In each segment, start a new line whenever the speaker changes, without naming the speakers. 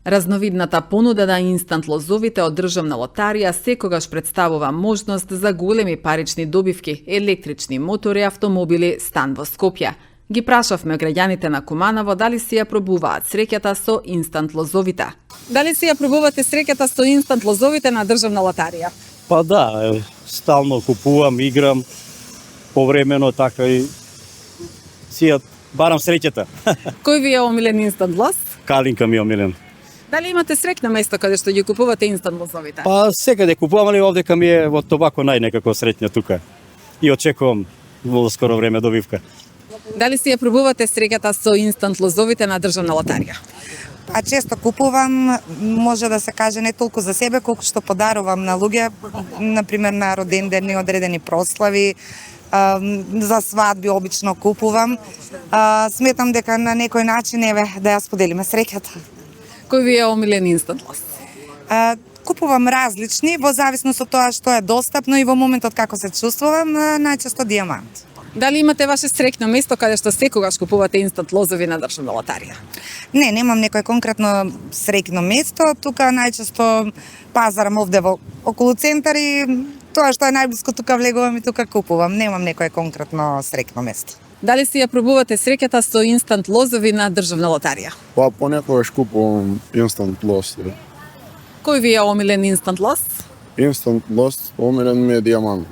Разновидната понуда на инстант лозовите од Државна лотарија секогаш представува можност за големи парични добивки, електрични мотори, автомобили, стан во Скопје. Ги прашавме граѓаните на Куманово дали си ја пробуваат среќата со инстант лозовите. Дали си ја пробувате среќата со инстант лозовите на Државна лотарија?
Па да, стално купувам, играм, повремено така и си ја барам среќата.
Кој ви е омилен инстант лоз?
Калинка ми е омилен.
Дали имате среќно место каде што ги купувате инстант лозовите?
Па секаде купувам, али овдека ми е во Тобако најнекако среќна тука. И очекувам во скоро време добивка.
Дали си ја пробувате среќата со инстант лозовите на Државна лотарија?
А често купувам, може да се каже не толку за себе, колку што подарувам на луѓе, например на родендени, одредени прослави, за свадби обично купувам. Сметам дека на некој начин еве да ја споделиме среќата.
Кој ви е омилен инстант лоз?
Купувам различни во зависност од тоа што е достапно и во моментот како се чувствувам, најчесто дијамант.
Дали имате ваше среќно место каде што секогаш купувате инстант лозови на Државна лотарија?
Не, немам некој конкретно среќно место, тука најчесто пазарам овде во околу центар и тоа што е најблиско тука влегувам и тука купувам, немам некој конкретно среќно место.
Дали си ја пробувате среќата со инстант лозови на Државна лотарија?
Па понекогаш купувам инстант лост.
Кој ви е омилен инстант лоз?
Инстант лост, омилен ми е дијамант.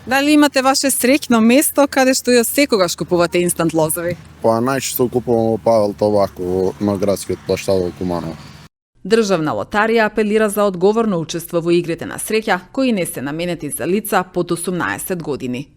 Дали имате ваше среќно место каде што ја секогаш купувате инстант лозови?
Па најчесто купувам во Павел Тобако на градскиот плаштад во Куманово.
Државна лотарија апелира за одговорно учество во игрите на среќа кои не се наменети за лица под 18 години.